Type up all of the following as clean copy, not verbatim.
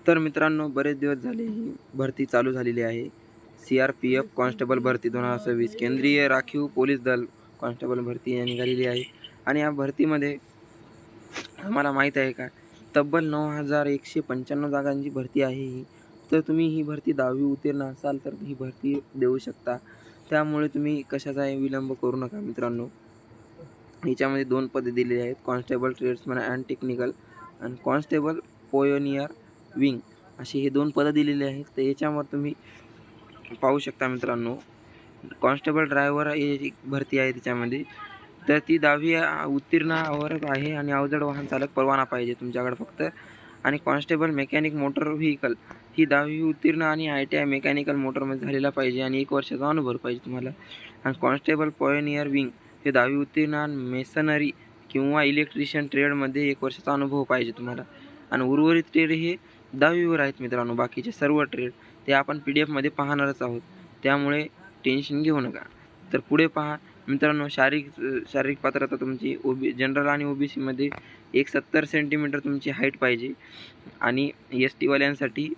तर मित्रांनो, बरेच दिवस झाले ही भरती चालू झालेली आहे. CRPF कॉन्स्टेबल भरती 2026 केंद्रीय राखीव पोलीस दल कॉन्स्टेबल भरती निघालेली आहे. आणि या भरतीमध्ये आम्हाला माहीत आहे का, तब्बल 9195 जागांची भरती आहे ही. तर तुम्ही ही भरती 10वी उत्तीर्ण असाल तर ही भरती देऊ शकता. त्यामुळे तुम्ही कशाचाही विलंब करू नका मित्रांनो. याच्यामध्ये 2 पदे दिलेली आहेत, कॉन्स्टेबल ट्रेड्समन अँड टेक्निकल आणि कॉन्स्टेबल पोयोनियर विंग अशी हे 2 पदं दिलेली आहेत. तर याच्यावर तुम्ही पाहू शकता मित्रांनो, कॉन्स्टेबल ड्रायव्हर ही भरती आहे त्याच्यामध्ये. तर ती 10वी उत्तीर्णावर आहे आणि अवजड वाहन चालक परवाना पाहिजे तुमच्याकडे फक्त. आणि कॉन्स्टेबल मेकॅनिक मोटर व्हेकल ही 10वी उत्तीर्ण आणि ITI मेकॅनिकल मोटरमध्ये झालेला पाहिजे आणि 1 वर्षाचा अनुभव पाहिजे तुम्हाला. आणि कॉन्स्टेबल पॉयोनियर विंग हे 10वी उत्तीर्ण आणि मेसनरी किंवा इलेक्ट्रिशियन ट्रेडमध्ये 1 वर्षाचा अनुभव पाहिजे तुम्हाला. आणि उर्वरित ट्रेड हे 10वीवर आहेत मित्रांनो. बाकीचे सर्व ट्रेड ते आपण PDF मध्ये पाहणारच आहोत, त्यामुळे टेन्शन घेऊ नका. तर पुढे पहा मित्रांनो, शारीरिक पात्रता तुमची जनरल आणि OBCमध्ये 170 सेंटीमीटर तुमची हाईट पाहिजे आणि ST वाल्यांसाठी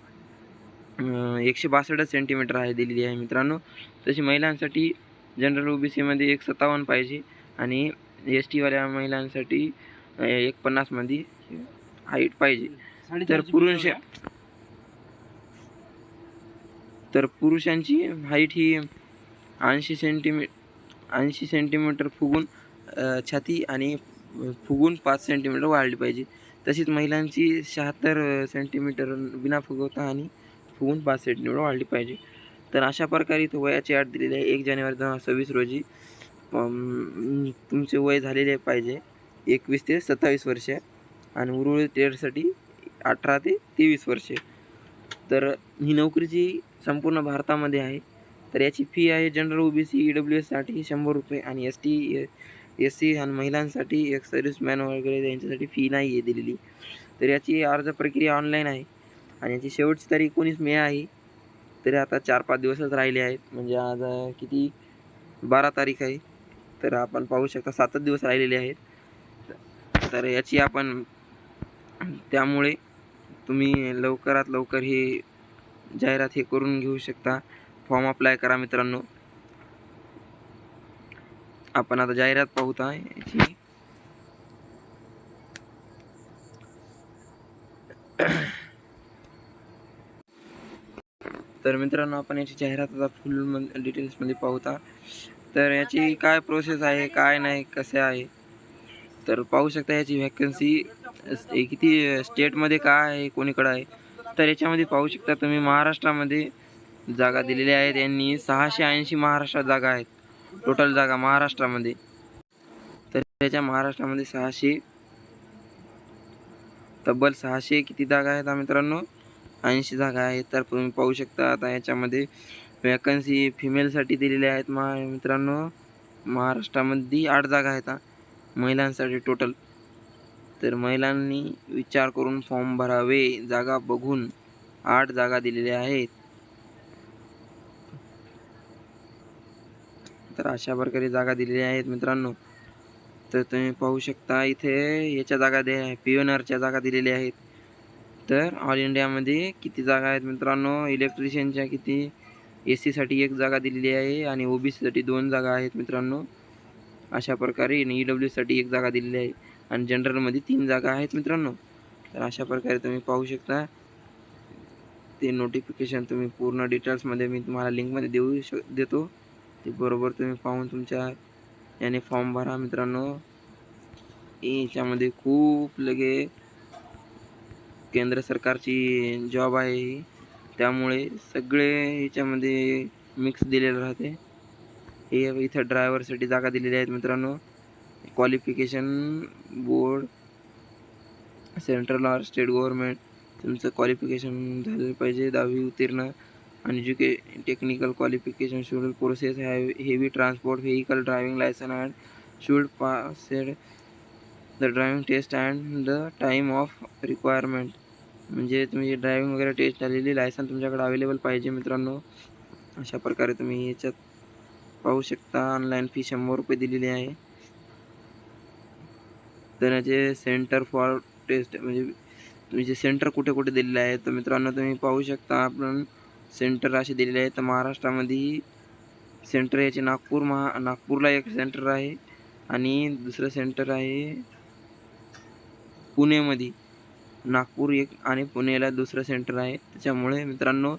162 सेंटीमीटर आहे दिलेली आहे मित्रांनो. तशी महिलांसाठी जनरल OBCमध्ये 157 पाहिजे आणि ST वाल्या महिलांसाठी 150 मध्ये हाईट पाहिजे. तर पुरुषांची हाईट ही 80 सेंटीमीटर फुगून छाती आणि फुगून 5 सेंटीमीटर वाढली पाहिजे. तशीच महिलांची 76 सेंटीमीटर बिना फुगवता आणि फुगून 5 सेंटीमीटर वाढली पाहिजे. तर अशा प्रकारे इथं वयाची अट दिलेली आहे. 1 जानेवारी 2026 रोजी तुमचे वय झालेले पाहिजे 21 ते 27 वर्षे आणि उर्वरित ट्रेडसाठी 18 ते 23 वर्षे. तर ही नोकरीची संपूर्ण भारतामध्ये आहे. तर याची फी आहे जनरल OBC EWSसाठी ₹100 आणि ST SC आणि महिलांसाठी एक सर्व्हिसमॅन वगैरे यांच्यासाठी फी नाही आहे दिलेली. तर याची अर्ज प्रक्रिया ऑनलाईन आहे आणि याची शेवटची तारीख 19 मे आहे. तरी आता 4-5 दिवसच राहिले आहेत. म्हणजे आज किती 12 तारीख आहे. तर आपण पाहू शकता 7च दिवस राहिलेले आहेत. तर याची आपण त्यामुळे तुम्ही लवकरात लवकर ही जाहिरात हे करून घेऊ शकता. फॉर्म अप्लाय करा मित्रांनो. आपण आता जाहिरात पाहूता याची. तर मित्रांनो, आपण याची जाहिरात आता फुल डिटेल्समध्ये पाहूता. तर याची काय प्रोसेस आहे, काय नाही, कसे आहे, तर पाहू शकता. याची व्हॅकन्सी किती स्टेटमध्ये काय आहे, कोणीकडे आहे. तर याच्यामध्ये पाहू शकता तुम्ही महाराष्ट्रामध्ये जागा दिलेल्या आहेत. यांनी 680 महाराष्ट्रात जागा आहेत, टोटल जागा महाराष्ट्रामध्ये. तर त्याच्या महाराष्ट्रामध्ये तब्बल 600 किती जागा आहेत मित्रांनो, 80 जागा आहेत. तर तुम्ही पाहू शकता आता याच्यामध्ये वॅकन्सी फिमेलसाठी दिलेल्या आहेत मित्रांनो. महाराष्ट्रामध्ये 8 जागा आहेत महिलांसाठी टोटल. तर महिलांनी विचार करून फॉर्म भरावे. जागा बघून 8 जागा दिलेल्या आहेत. तर अशा प्रकारे जागा दिलेल्या आहेत मित्रांनो. तर तुम्ही पाहू शकता इथे याच्या जागा पिओनरच्या जागा दिलेल्या आहेत. तर ऑल इंडियामध्ये किती जागा आहेत मित्रांनो, इलेक्ट्रिशियनच्या किती, SC साठी 1 जागा दिलेली आहे आणि OBC साठी 2 जागा आहेत मित्रांनो. अशा प्रकारे EW साठी 1 जागा दिलेली आहे आणि जनरलमध्ये 3 जागा आहेत मित्रांनो. तर अशा प्रकारे तुम्ही पाहू शकता. ते नोटिफिकेशन तुम्ही पूर्ण डिटेल्समध्ये मी तुम्हाला लिंकमध्ये देतो. ते बरोबर तुम्ही पाहून तुमच्या याने फॉर्म भरा मित्रांनो. याच्यामध्ये खूप केंद्र सरकारची जॉब आहे, त्यामुळे सगळे याच्यामध्ये मिक्स दिलेलं राहते. हे इथं ड्रायव्हरसाठी जागा दिलेल्या आहेत मित्रांनो. Qualification board, central or state government, तुमचं क्वालिफिकेशन झालेलं पाहिजे 10वी उत्तीर्ण आणि technical qualification should process heavy transport vehicle driving licence and should passed the driving test and the time of requirement. म्हणजे तुम्ही ड्रायव्हिंग वगैरे टेस्ट झालेली लायसन तुमच्याकडे अवेलेबल पाहिजे मित्रांनो. अशा प्रकारे तुम्ही याच्यात पाहू शकता. ऑनलाईन फी ₹100 दिलेली आहे. तर याचे सेंटर फॉर टेस्ट म्हणजे म्हणजे सेंटर कुठे कुठे दिलेले आहे. तर मित्रांनो तुम्ही पाहू शकता आपण सेंटर असे दिलेले आहेत. तर महाराष्ट्रामध्ये सेंटर याचे नागपूरला एक सेंटर आहे आणि दुसरं सेंटर आहे पुणेमध्ये. नागपूर एक आणि पुणेला दुसरं सेंटर आहे. त्याच्यामुळे मित्रांनो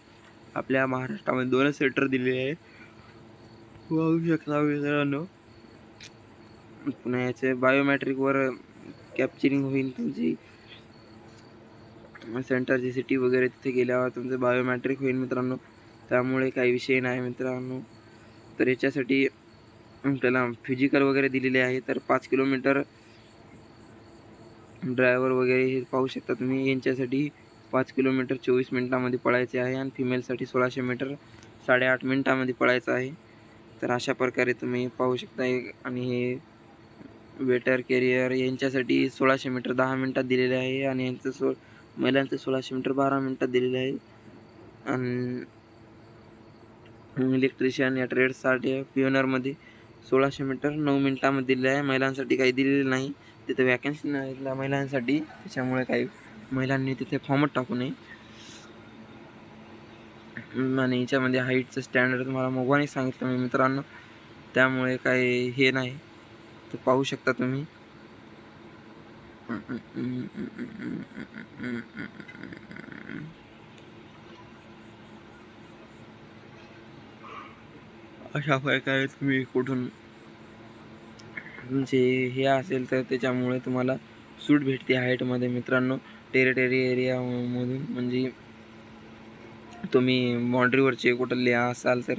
आपल्या महाराष्ट्रामध्ये 2च सेंटर दिलेले आहेत. पाहू शकता मित्रांनो. पुन्हा याचे बायोमॅट्रिकवर कॅप्चरिंग होईल तुमची सेंटरची सिटी वगैरे. तिथे गेल्यावर तुमचं बायोमॅट्रिक होईल मित्रांनो. त्यामुळे काही विषय नाही मित्रांनो. तर याच्यासाठी त्याला फिजिकल वगैरे दिलेले आहे. तर 5 किलोमीटर ड्रायव्हर वगैरे हे पाहू शकता तुम्ही. यांच्यासाठी 5 किलोमीटर 24 मिनिटामध्ये पळायचे आहे आणि फिमेलसाठी 1600 मीटर 8.5 मिनिटामध्ये पळायचं आहे. तर अशा प्रकारे तुम्ही पाहू शकता. आणि हे वेटर कॅरियर यांच्यासाठी 1600 मीटर 10 मिनिटात दिलेले आहे आणि यांचं महिलांचं 1600 मीटर 12 मिनिटात दिलेले आहे. आणि इलेक्ट्रिशियन या ट्रेडसाठी पिओनरमध्ये 1600 मीटर 9 मिनिटामध्ये दिलेलं आहे. महिलांसाठी काही दिलेलं नाही. तिथे वॅकन्सी नाही महिलांसाठी. त्याच्यामुळे काही महिलांनी तिथे फॉर्मच टाकू नये. आणि याच्यामध्ये हाईटचं स्टँडर्ड तुम्हाला मोबाईलने सांगितलं मी मित्रांनो. त्यामुळे काही हे नाही. तर पाहू शकता तुम्ही. अशा प्रकारे तुम्ही कुठून तुमचे हे असेल तर त्याच्यामुळे तुम्हाला सूट भेटते हाईटमध्ये मित्रांनो. टेरिटरी एरियामधून म्हणजे तुम्ही बाँड्रीवरचे कुठले असाल तर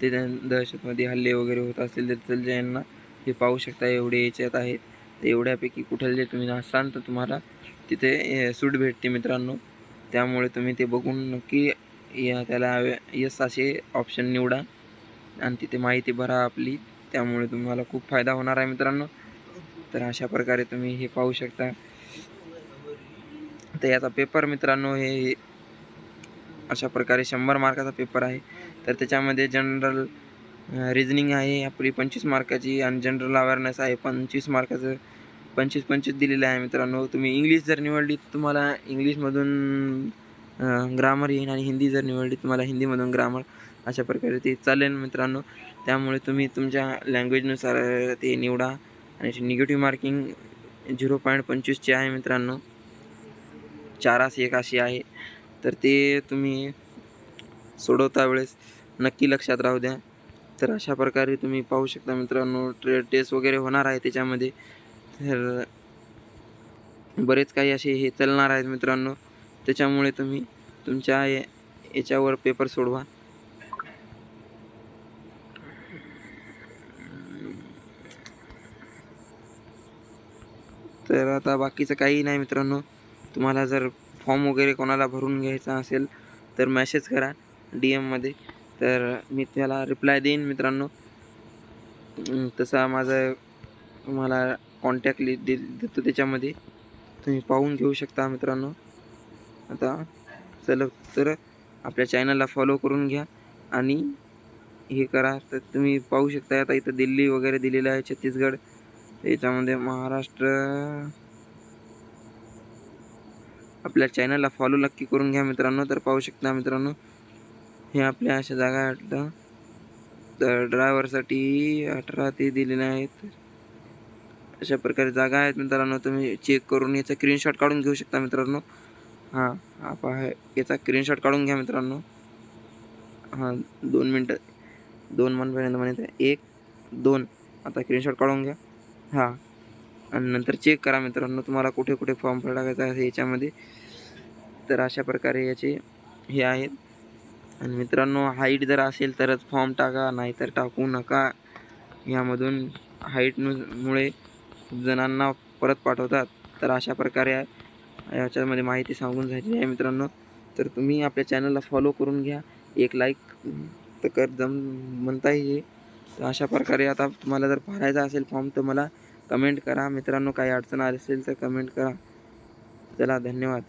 ते दहशतवादी हल्ले वगैरे होत असतील तर यांना हे पाहू शकता. एवढे याच्यात आहेत. तर एवढ्यापैकी कुठले तुम्ही असाल तर तुम्हाला तिथे सूट भेटते मित्रांनो. त्यामुळे तुम्ही ते बघून नक्की त्याला यस असे ऑप्शन निवडा आणि तिथे माहिती भरा आपली. त्यामुळे तुम्हाला खूप फायदा होणार आहे मित्रांनो. तर अशा प्रकारे तुम्ही हे पाहू शकता. तर याचा पेपर मित्रांनो हे अशा प्रकारे 100 मार्काचा पेपर आहे. तर त्याच्यामध्ये जनरल रिजनिंग आहे आपली 25 मार्काची आणि जनरल अवेअरनेस आहे 25 मार्काचं. 25 दिलेलं आहे मित्रांनो. तुम्ही इंग्लिश जर निवडली तर तुम्हाला इंग्लिशमधून ग्रामर येईल आणि हिंदी जर निवडली तुम्हाला हिंदीमधून ग्रामर. अशा प्रकारे ते चालेल मित्रांनो. त्यामुळे तुम्ही तुमच्या लँग्वेजनुसार ते निवडा. आणि निगेटिव्ह मार्किंग 0.25ची आहे मित्रांनो. 4-1 अशी आहे. तर ते तुम्ही सोडवता वेळेस नक्की लक्षात राहू द्या. तर अशा प्रकारे तुम्ही पाहू शकता मित्रांनो. टेस्ट वगैरे होणार आहे त्याच्यामध्ये. तर बरेच काही असे हे चालणार आहेत मित्रांनो. त्याच्यामुळे तुम्ही तुमच्या याच्यावर पेपर सोडवा. तर आता बाकीचं काही नाही मित्रांनो. तुम्हाला जर फॉर्म वगैरे कोणाला भरून घ्यायचा असेल तर मेसेज करा DM मध्ये. तर मी त्याला रिप्लाय देईन मित्रांनो. तसा माझा तुम्हाला कॉन्टॅक्ट लिस्ट देतो. त्याच्यामध्ये तुम्ही पाहून घेऊ शकता मित्रांनो. आता चला तर आपल्या चॅनलला फॉलो करून घ्या आणि हे करा. तर तुम्ही पाहू शकता आता इथं दिल्ली वगैरे दिलेलं आहे, छत्तीसगड. याच्यामध्ये महाराष्ट्र. आपल्या चॅनलला फॉलो नक्की करून घ्या मित्रांनो. तर पाहू शकता मित्रांनो हे आपल्या अशा जागा आहेत. तर ड्रायव्हरसाठी 18 ते दिलेले आहेत. अशा प्रकारे जागा आहेत मित्रांनो. तुम्ही चेक करून याचा स्क्रीनशॉट काढून घेऊ शकता मित्रांनो. हा पहा याचा स्क्रीनशॉट काढून घ्या मित्रांनो. 2 मिनटं 2 मनपर्यंत म्हणत आहे 1 2. आता स्क्रीनशॉट काढून घ्या. आणि नंतर चेक करा मित्रांनो तुम्हाला कुठे कुठे फॉर्म टाकायचा आहे याच्यामध्ये. तर अशा प्रकारे याचे हे आहेत. आणि मित्रांनो हाईट जर असेल तरच फॉर्म टाका, नाहीतर टाकू नका. यामधून हाईटमुळे खूप जणांना परत पाठवतात. तर अशा प्रकारे याच्यामध्ये माहिती सांगून झाली आहे मित्रांनो. तर तुम्ही आपल्या चॅनलला फॉलो करून घ्या. एक लाईक तर कर म्हणता येईल. तर अशा प्रकारे आता तुम्हाला जर भरायचा असेल फॉर्म तर मला कमेंट करा मित्रांनो. काही अडचण आली असेल तर कमेंट करा. चला धन्यवाद.